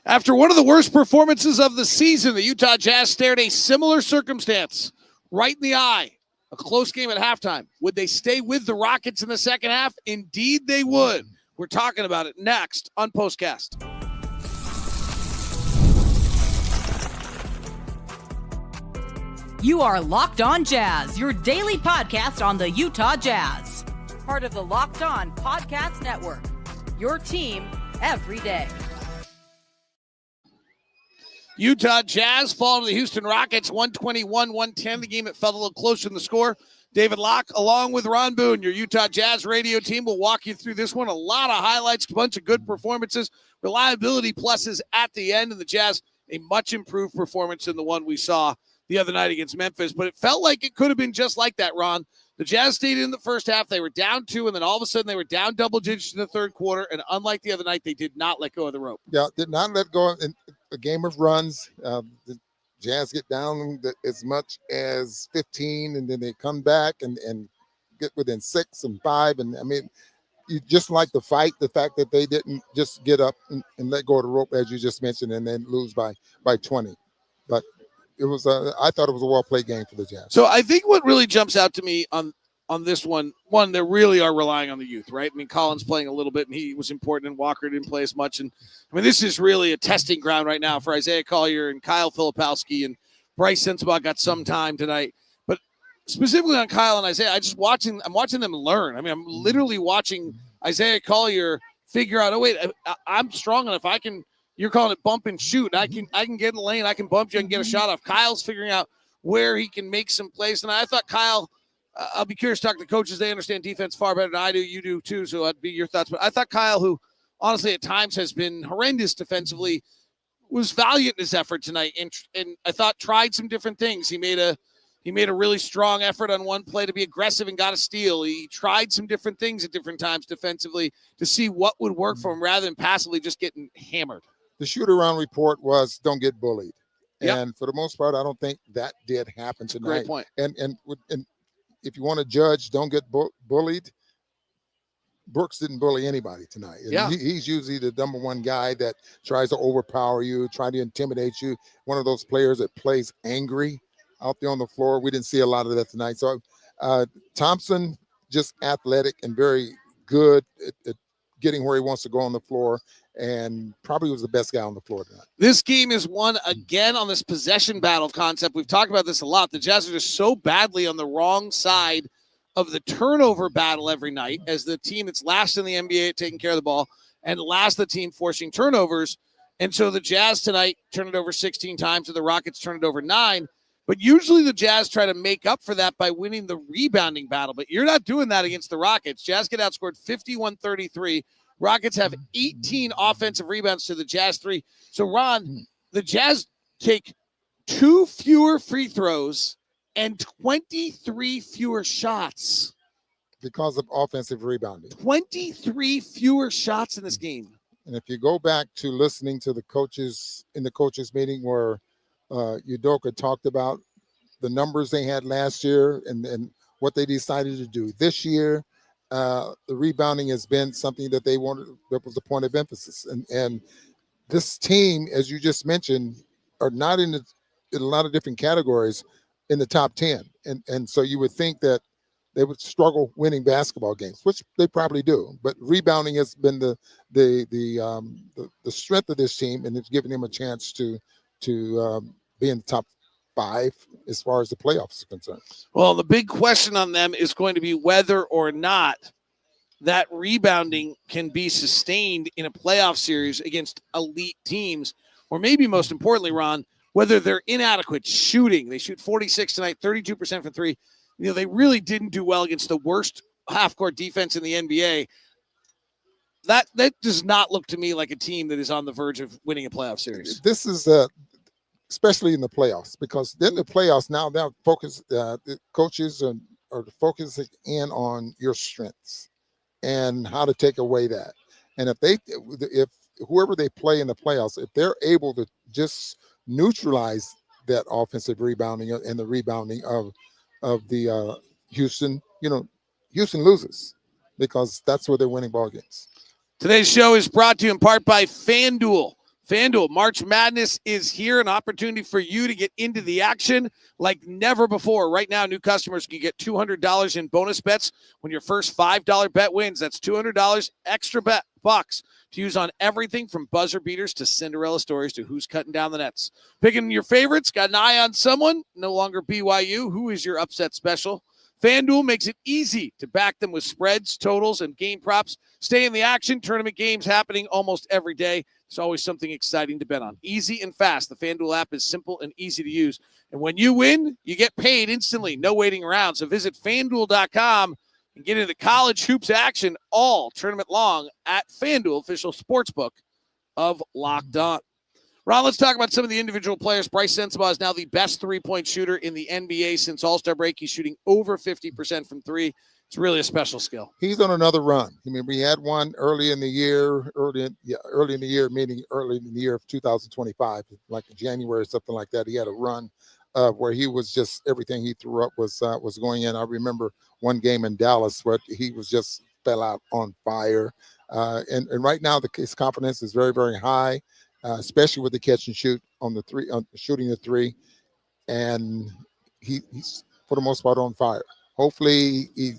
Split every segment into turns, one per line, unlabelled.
After one of the worst performances of the season, the Utah Jazz stared a similar circumstance right in the eye. A close game at halftime. Would they stay with the Rockets in the second half? Indeed, they would. We're talking about it next on POSTCAST.
You are Locked On Jazz, your daily podcast on the Utah Jazz. Part of the Locked On Podcast Network. Your team every day.
Utah Jazz fall to the Houston Rockets, 121-110. The game that felt a little closer in the score. David Locke, along with Ron Boone, your Utah Jazz radio team, will walk you through this one. A lot of highlights, a bunch of good performances, reliability pluses at the end, and the Jazz, a much improved performance than the one we saw the other night against Memphis. But it felt like it could have been just like that, Ron. The Jazz stayed in the first half. They were down 2, and then all of a sudden they were down double digits in the third quarter. And unlike the other night, they did not let go of the rope.
Yeah, did not let go in a game of runs. The Jazz get down as much as 15, and then they come back and get within 6 and 5. And I mean, you just like the fight, the fact that they didn't just get up and let go of the rope, as you just mentioned, and then lose by 20. But it was I thought it was a well-played game for the Jazz.
So I think what really jumps out to me on this one, they really are relying on the youth, right? I mean, Collin's playing a little bit, and he was important, and Walker didn't play as much. And I mean, this is really a testing ground right now for Isaiah Collier and Kyle Filipowski, and Brice Sensabaugh got some time tonight. But specifically on Kyle and Isaiah, I'm watching them learn. I mean, I'm literally watching Isaiah Collier figure out, oh, wait, I'm strong enough. You're calling it bump and shoot. I can get in the lane. I can bump you. I can get a shot off. Kyle's figuring out where he can make some plays. And I thought Kyle, I'll be curious to talk to coaches. They understand defense far better than I do. You do too. So that'd be your thoughts. But I thought Kyle, who honestly at times has been horrendous defensively, was valiant in his effort tonight. And I thought tried some different things. He made a really strong effort on one play to be aggressive and got a steal. He tried some different things at different times defensively to see what would work for him rather than passively just getting hammered.
The shoot-around report was don't get bullied.
Yep.
And for the most part, I don't think that did happen tonight.
Great point.
And if you want to judge, don't get bullied. Brooks didn't bully anybody tonight.
Yeah.
He's usually the number one guy that tries to overpower you, try to intimidate you. One of those players that plays angry out there on the floor. We didn't see a lot of that tonight. So Thompson, just athletic and very good at getting where he wants to go on the floor, and probably was the best guy on the floor tonight.
This game is won again on this possession battle concept. We've talked about this a lot. The Jazz are just so badly on the wrong side of the turnover battle every night as the team that's last in the NBA at taking care of the ball and last the team forcing turnovers. And so the Jazz tonight turned it over 16 times and the Rockets turned it over 9. But usually the Jazz try to make up for that by winning the rebounding battle. But you're not doing that against the Rockets. Jazz get outscored 51-33. Rockets have 18 offensive rebounds to the Jazz 3. So, Ron, the Jazz take 2 fewer free throws and 23 fewer shots.
Because of offensive rebounding.
23 fewer shots in this game.
And if you go back to listening to the coaches in the coaches meeting where Udoka talked about the numbers they had last year and what they decided to do this year, the rebounding has been something that they wanted. That was a point of emphasis. And this team, as you just mentioned, are not in a lot of different categories in the top 10. And so you would think that they would struggle winning basketball games, which they probably do. But rebounding has been the strength of this team, and it's given them a chance to be in the top 5 as far as the playoffs are concerned.
Well, the big question on them is going to be whether or not that rebounding can be sustained in a playoff series against elite teams, or maybe most importantly, Ron, whether they're inadequate shooting. They shoot 46 tonight, 32% from 3. They really didn't do well against the worst half-court defense in the NBA. That does not look to me like a team that is on the verge of winning a playoff series.
This is especially in the playoffs, because then the playoffs now they're focused. The coaches are focusing in on your strengths and how to take away that. And if whoever they play in the playoffs, if they're able to just neutralize that offensive rebounding and the rebounding of the Houston, Houston loses because that's where they're winning ball games.
Today's show is brought to you in part by FanDuel. FanDuel, March Madness is here, an opportunity for you to get into the action like never before. Right now, new customers can get $200 in bonus bets when your first $5 bet wins. That's $200 extra bucks to use on everything from buzzer beaters to Cinderella stories to who's cutting down the nets. Picking your favorites, got an eye on someone, no longer BYU. Who is your upset special? FanDuel makes it easy to back them with spreads, totals, and game props. Stay in the action. Tournament games happening almost every day. There's always something exciting to bet on. Easy and fast. The FanDuel app is simple and easy to use. And when you win, you get paid instantly. No waiting around. So visit FanDuel.com and get into college hoops action all tournament long at FanDuel, official sportsbook of Locked On. Ron, let's talk about some of the individual players. Brice Sensabaugh is now the best three-point shooter in the NBA since All-Star break. He's shooting over 50% from three. It's really a special skill.
He's on another run. I mean, we had one early in the year, meaning early in the year of 2025, like in January or something like that. He had a run where he was just, everything he threw up was going in. I remember one game in Dallas where he was just fell out on fire. And right now his confidence is very, very high, especially with the catch and shoot on the three, shooting the three. And he's for the most part on fire. Hopefully he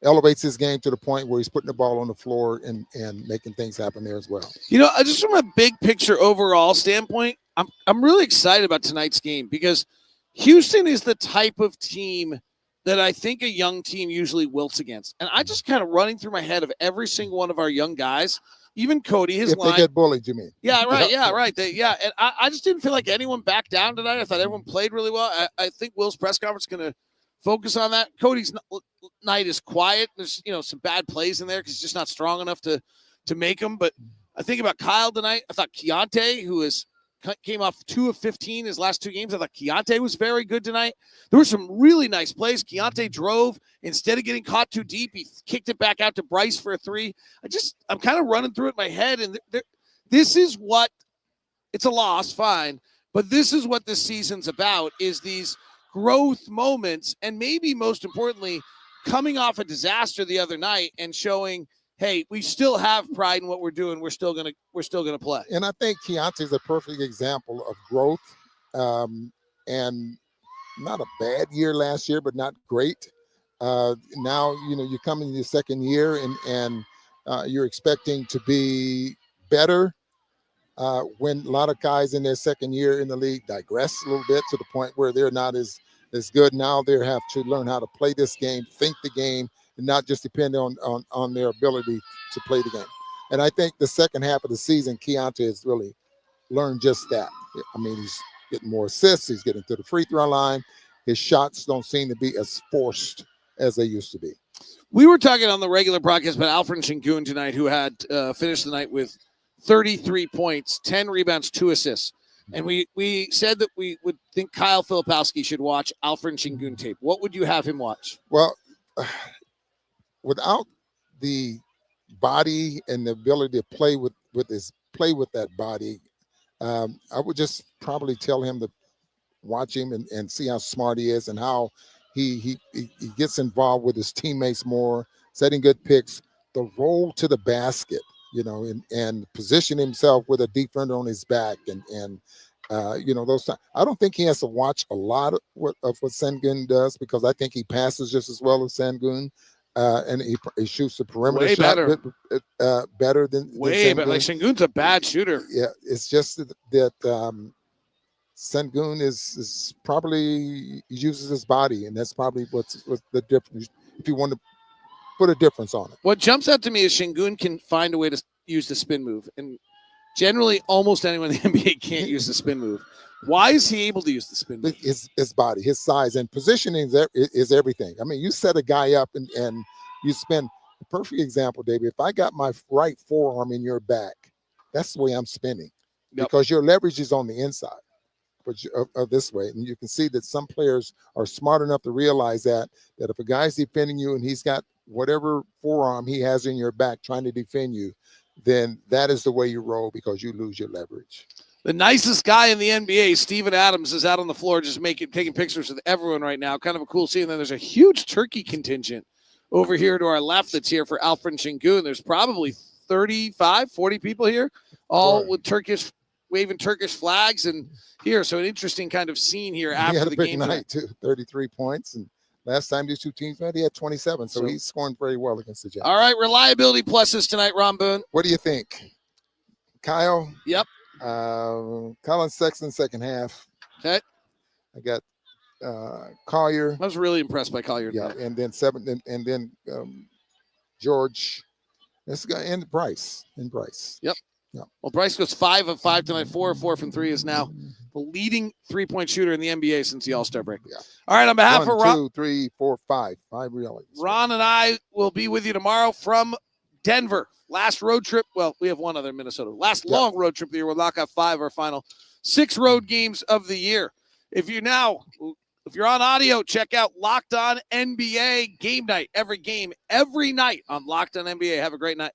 elevates his game to the point where he's putting the ball on the floor and making things happen there as well.
You know, just from a big picture overall standpoint, I'm really excited about tonight's game because Houston is the type of team that I think a young team usually wilts against. And I just kind of running through my head of every single one of our young guys, even Cody, his line.
They get bullied, you mean?
Yeah, right. Yeah, right. And I just didn't feel like anyone backed down tonight. I thought everyone played really well. I think Will's press conference is going to focus on that. Cody's night is quiet. There's, some bad plays in there because he's just not strong enough to make them. But I think about Kyle tonight. I thought Keyonte, who came off 2 of 15 his last 2 games. I thought Keyonte was very good tonight. There were some really nice plays. Keyonte drove. Instead of getting caught too deep, he kicked it back out to Brice for a 3. I'm kind of running through it in my head. And this is what – it's a loss, fine. But this is what this season's about, is these – growth moments, and maybe most importantly, coming off a disaster the other night and showing, hey, we still have pride in what we're doing. We're still gonna play.
And I think Keyonte is a perfect example of growth, and not a bad year last year, but not great. Now you come in your second year and you're expecting to be better. When a lot of guys in their second year in the league digress a little bit to the point where they're not as good. Now they have to learn how to play this game, think the game, and not just depend on their ability to play the game. And I think the second half of the season, Keyonte has really learned just that. I mean, he's getting more assists. He's getting to the free throw line. His shots don't seem to be as forced as they used to be.
We were talking on the regular broadcast about Alfred Sengun tonight, who had finished the night with 33 points, 10 rebounds, 2 assists. And we said that we would think Kyle Filipowski should watch Alfred Sengun tape. What would you have him watch?
Well, without the body and the ability to play with that body, I would just probably tell him to watch him and see how smart he is and how he gets involved with his teammates more, setting good picks, the roll to the basket. And position himself with a defender on his back and those times. I don't think he has to watch a lot of what Sengun does because I think he passes just as well as Sengun, and he shoots the perimeter
way
shot
better
than
way
Sengun.
Better. Like Sengun's a bad shooter.
Yeah, it's just that Sengun is probably uses his body, and that's probably what's the difference. If you want to put a difference on it. What
jumps out to me is Sengun can find a way to use the spin move. And generally, almost anyone in the NBA can't use the spin move. Why is he able to use the spin move?
His body, his size, and positioning is everything. I mean, you set a guy up and you spin. A perfect example, David, if I got my right forearm in your back, that's the way I'm spinning. Yep. Because your leverage is on the inside. But this way, and you can see that some players are smart enough to realize that if a guy's defending you and he's got whatever forearm he has in your back trying to defend you, then that is the way you roll because you lose your leverage.
The nicest guy in the NBA, Steven Adams, is out on the floor just taking pictures with everyone right now. Kind of a cool scene. And then there's a huge Turkey contingent over here to our left that's here for Alfred Sengun. There's probably 35, 40 people here, all with Turkish waving Turkish flags and here. So an interesting kind of scene here after
he had a
the
big
game
night too, 33 points. And last time these two teams met, he had 27. So he's scoring very well against the Jazz.
All right, reliability pluses tonight, Ron Boone.
What do you think? Kyle?
Yep.
Collin, Sexton, second half.
Okay.
I got Collier.
I was really impressed by Collier.
Yeah, and then George. This guy and Brice.
Yep.
Yeah.
Well, Brice goes 5 of 5 tonight, 4 of 4 from 3, is now the leading 3-point shooter in the NBA since the All-Star break.
Yeah.
All right, on behalf of Ron,
2, 3, 4, 5 realities.
Ron and I will be with you tomorrow from Denver. Last road trip. Well, we have one other in Minnesota. Last long road trip of the year. We'll knock out 5 our final 6 road games of the year. If you're on audio, check out Locked On NBA Game Night. Every game, every night on Locked On NBA. Have a great night.